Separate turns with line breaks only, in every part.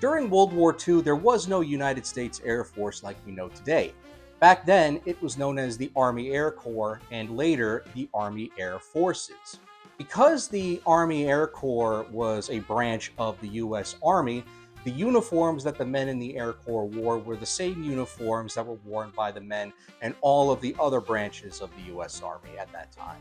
During World War II, there was no United States Air Force like we know today. Back then, it was known as the Army Air Corps and later the Army Air Forces. Because the Army Air Corps was a branch of the U.S. Army, the uniforms that the men in the Air Corps wore were the same uniforms that were worn by the men in all of the other branches of the U.S. Army at that time.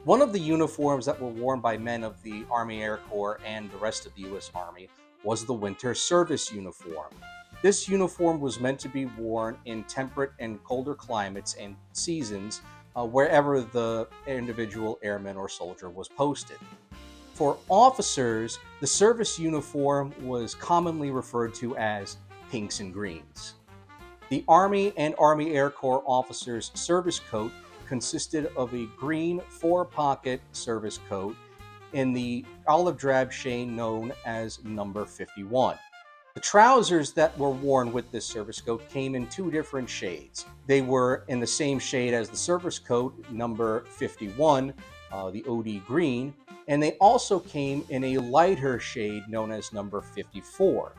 One of the uniforms that were worn by men of the Army Air Corps and the rest of the U.S. Army was the winter service uniform. This uniform was meant to be worn in temperate and colder climates and seasons wherever the individual airman or soldier was posted. For officers, the service uniform was commonly referred to as pinks and greens. The Army and Army Air Corps officers' service coat consisted of a green four-pocket service coat in the olive drab shade known as number 51. The trousers that were worn with this service coat came in two different shades. They were in the same shade as the service coat, number 51, the OD green, and they also came in a lighter shade known as number 54.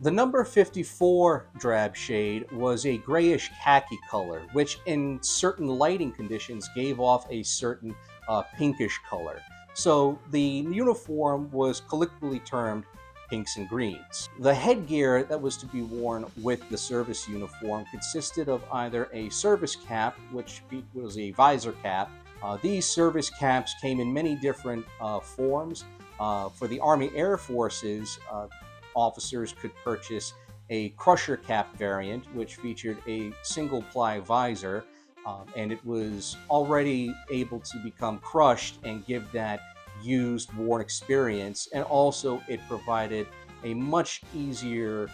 The number 54 drab shade was a grayish khaki color, which in certain lighting conditions gave off a certain pinkish color. So the uniform was colloquially termed pinks and greens. The headgear that was to be worn with the service uniform consisted of either a service cap, which was a visor cap. These service caps came in many different forms. For the Army Air Forces, officers could purchase a crusher cap variant, which featured a single ply visor, and it was already able to become crushed and give that used worn experience, and also it provided a much easier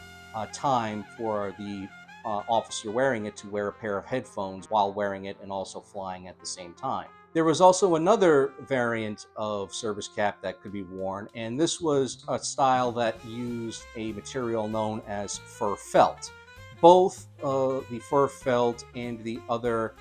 time for the officer wearing it to wear a pair of headphones while wearing it and also flying at the same time. There was also another variant of service cap that could be worn, and this was a style that used a material known as fur felt. Both the fur felt and the other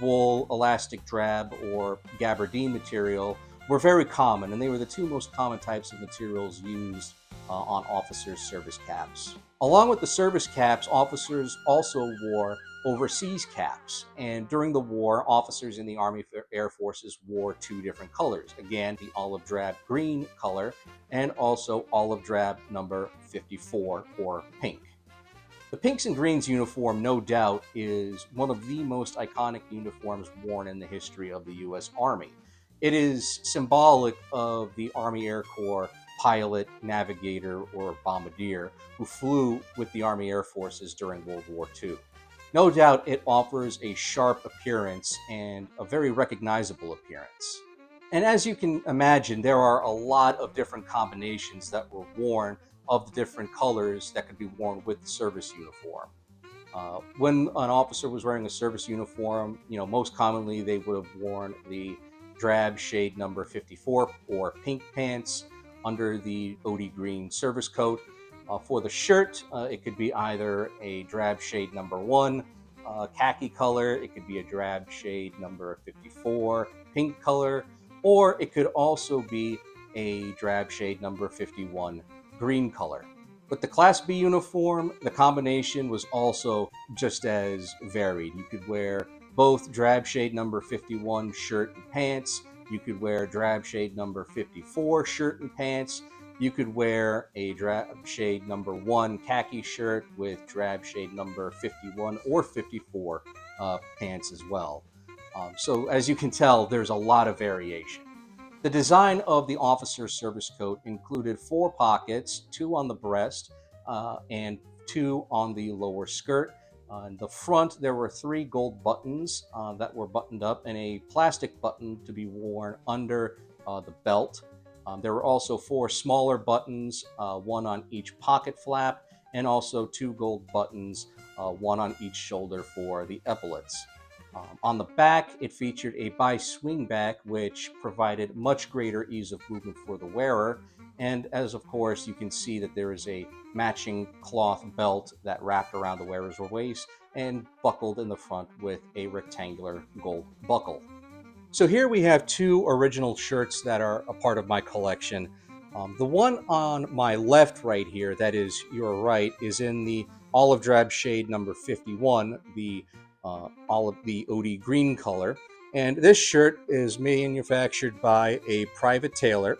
wool, elastic drab, or gabardine material were very common, and they were the two most common types of materials used on officers' service caps. Along with the service caps, officers also wore overseas caps, and during the war, officers in the Army Air Forces wore two different colors. Again, the olive drab green color and also olive drab number 54 or pink. The pinks and greens uniform, no doubt, is one of the most iconic uniforms worn in the history of the U.S. Army. It is symbolic of the Army Air Corps pilot, navigator, or bombardier who flew with the Army Air Forces during World War II. No doubt it offers a sharp appearance and a very recognizable appearance. And as you can imagine, there are a lot of different combinations that were worn of the different colors that could be worn with the service uniform. When an officer was wearing a service uniform, most commonly they would have worn the drab shade number 54 or pink pants under the OD green service coat. For the shirt, it could be either a drab shade number 1 khaki color, it could be a drab shade number 54 pink color, or it could also be a drab shade number 51 green color. With the Class B uniform, the combination was also just as varied. You could wear both drab shade number 51 shirt and pants. You could wear drab shade number 54 shirt and pants. You could wear a drab shade number 1 khaki shirt with drab shade number 51 or 54 pants as well. So as you can tell, there's a lot of variation. The design of the officer's service coat included 4 pockets, 2 on the breast and 2 on the lower skirt. In the front, there were 3 gold buttons that were buttoned up and a plastic button to be worn under the belt. There were also 4 smaller buttons, 1 on each pocket flap, and also 2 gold buttons, 1 on each shoulder for the epaulets. On the back, it featured a bi-swing back, which provided much greater ease of movement for the wearer. And as of course, you can see that there is a matching cloth belt that wrapped around the wearer's waist and buckled in the front with a rectangular gold buckle. So here we have 2 original shirts that are a part of my collection. The one on my left right here, that is your right, is in the olive drab shade number 51, the the OD green color. And this shirt is manufactured by a private tailor,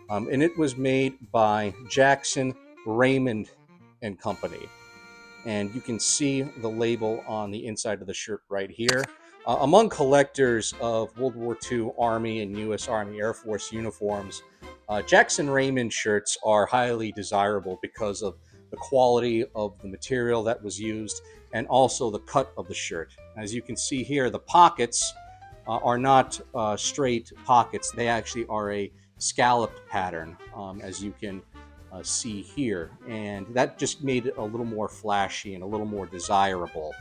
and it was made by Jackson Raymond and Company. And you can see the label on the inside of the shirt right here. Among collectors of World War II Army and U.S. Army Air Force uniforms, Jackson Raymond shirts are highly desirable because of the quality of the material that was used and also the cut of the shirt. As you can see here, the pockets are not straight pockets. They actually are a scalloped pattern, as you can see here, and that just made it a little more flashy and a little more desirable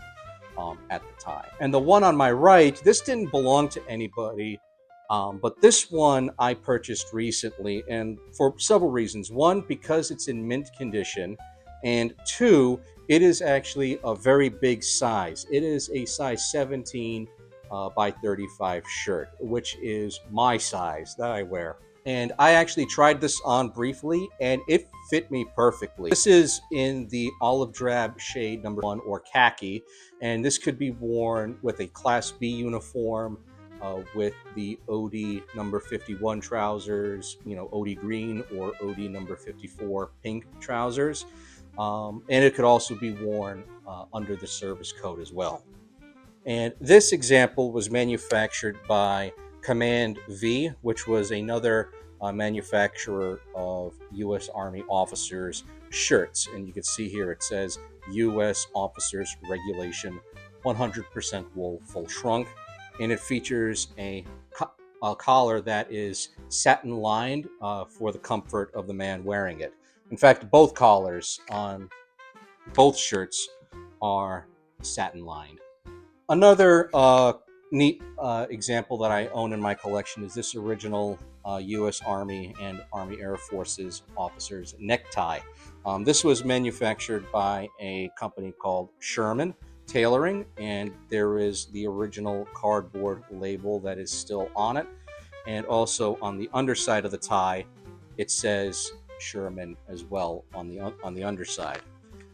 at the time. And the one on my right, this didn't belong to anybody, but this one I purchased recently, and for several reasons. One, because it's in mint condition, and two, it is actually a very big size. It is a size 17 by 35 shirt, which is my size that I wear. And I actually tried this on briefly, and it fit me perfectly. This is in the olive drab shade number 1, or khaki, and this could be worn with a Class B uniform, with the OD number 51 trousers, OD green, or OD number 54 pink trousers. And it could also be worn under the service coat as well. And this example was manufactured by Command V, which was another manufacturer of U.S. Army officers' shirts. And you can see here it says U.S. Officers Regulation 100% wool full shrunk. And it features a collar that is satin lined for the comfort of the man wearing it. In fact, both collars on both shirts are satin lined. Another neat example that I own in my collection is this original U.S. Army and Army Air Forces officers' necktie. This was manufactured by a company called Sherman Tailoring, and there is the original cardboard label that is still on it. And also on the underside of the tie, it says Sherman as well on the underside.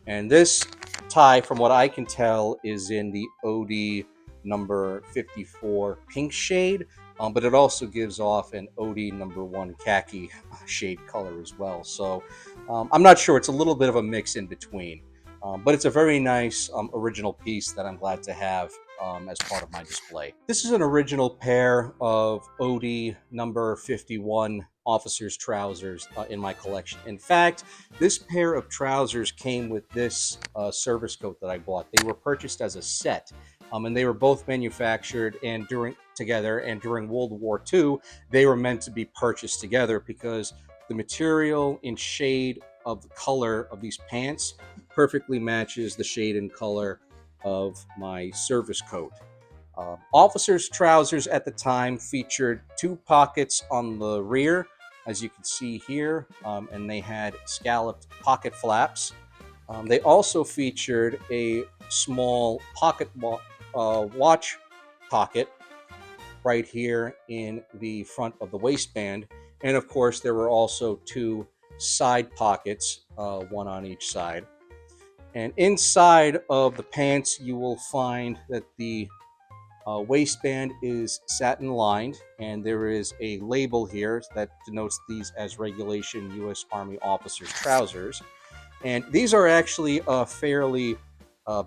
And this tie, from what I can tell, is in the OD number 54 pink shade, but it also gives off an OD number 1 khaki shade color as well. So I'm not sure. It's a little bit of a mix in between, but it's a very nice original piece that I'm glad to have as part of my display. This is an original pair of OD number 51 officer's trousers in my collection. In fact, this pair of trousers came with this service coat that I bought. They were purchased as a set, and they were both manufactured together. And during World War II, they were meant to be purchased together because the material and shade of the color of these pants perfectly matches the shade and color of my service coat. Officers' trousers at the time featured 2 pockets on the rear, as you can see here, and they had scalloped pocket flaps. They also featured a small pocket watch pocket right here in the front of the waistband. And of course, there were also 2 side pockets, one on each side. And inside of the pants, you will find that the waistband is satin lined, and there is a label here that denotes these as Regulation U.S. Army Officers Trousers. And these are actually a fairly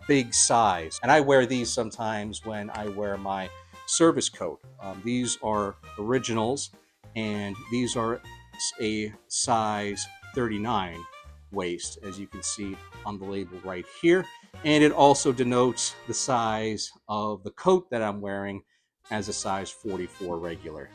big size, and I wear these sometimes when I wear my service coat. These are originals, and these are a size 39 waist, as you can see on the label right here. And it also denotes the size of the coat that I'm wearing as a size 44 regular.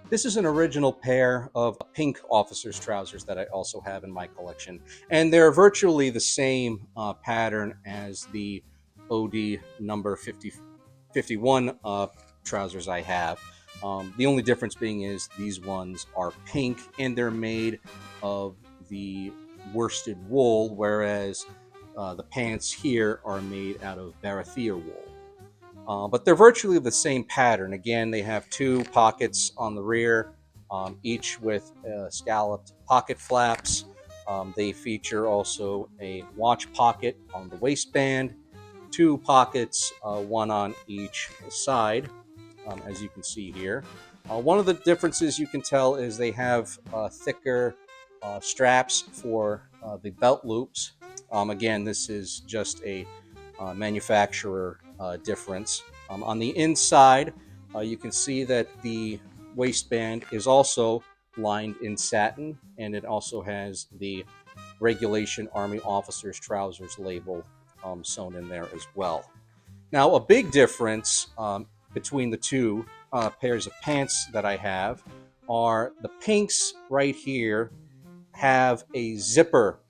This is an original pair of pink officer's trousers that I also have in my collection. And they're virtually the same pattern as the OD number 51 trousers I have. The only difference being is these ones are pink, and they're made of the worsted wool, whereas the pants here are made out of Barathea wool. But they're virtually the same pattern. Again, they have 2 pockets on the rear, each with scalloped pocket flaps. They feature also a watch pocket on the waistband, two pockets, one on each side, as you can see here. One of the differences you can tell is they have thicker straps for the belt loops. Again, this is just a manufacturer difference. On the inside, you can see that the waistband is also lined in satin, and it also has the regulation Army officers trousers label sewn in there as well. Now, a big difference between the two pairs of pants that I have are the pinks right here have a zipper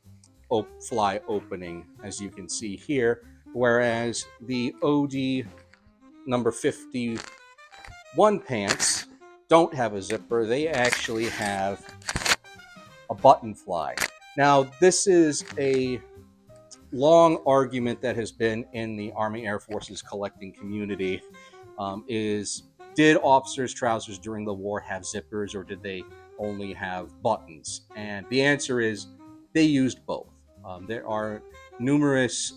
fly opening, as you can see here, whereas the OD number 51 pants don't have a zipper. They actually have a button fly. Now, this is a long argument that has been in the Army Air Force's collecting community is, did officers' trousers during the war have zippers, or did they only have buttons? And the answer is they used both. There are numerous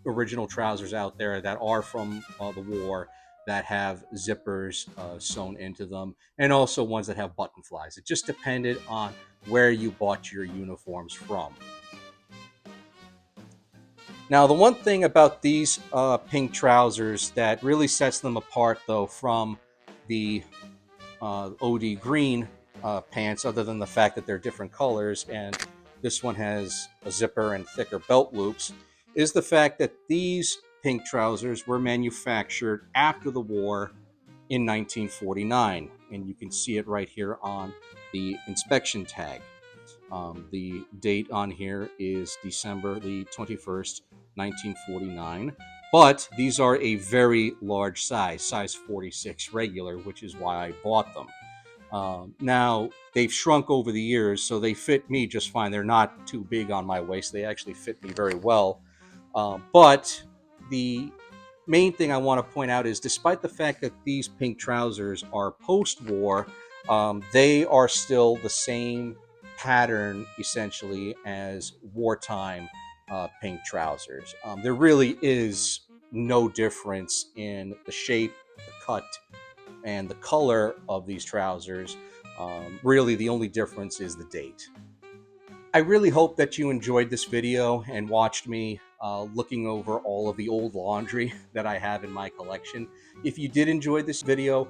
original trousers out there that are from the war that have zippers sewn into them, and also ones that have button flies. It just depended on where you bought your uniforms from. Now, the one thing about these pink trousers that really sets them apart, though, from the OD green pants, other than the fact that they're different colors and this one has a zipper and thicker belt loops, is the fact that these pink trousers were manufactured after the war in 1949. And you can see it right here on the inspection tag. The date on here is December the 21st, 1949. But these are a very large size 46 regular, which is why I bought them. Now, they've shrunk over the years, so they fit me just fine. They're not too big on my waist. They actually fit me very well. But the main thing I want to point out is, despite the fact that these pink trousers are post-war, they are still the same pattern, essentially, as wartime pink trousers. There really is no difference in the shape, the cut, and the color of these trousers. Really, the only difference is the date. I really hope that you enjoyed this video and watched me looking over all of the old laundry that I have in my collection. If you did enjoy this video,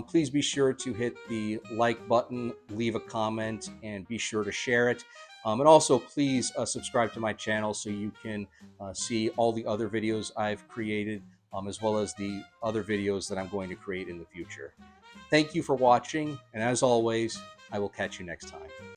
please be sure to hit the like button, leave a comment, and be sure to share it. And also, please subscribe to my channel so you can see all the other videos I've created, as well as the other videos that I'm going to create in the future. Thank you for watching, and as always, I will catch you next time.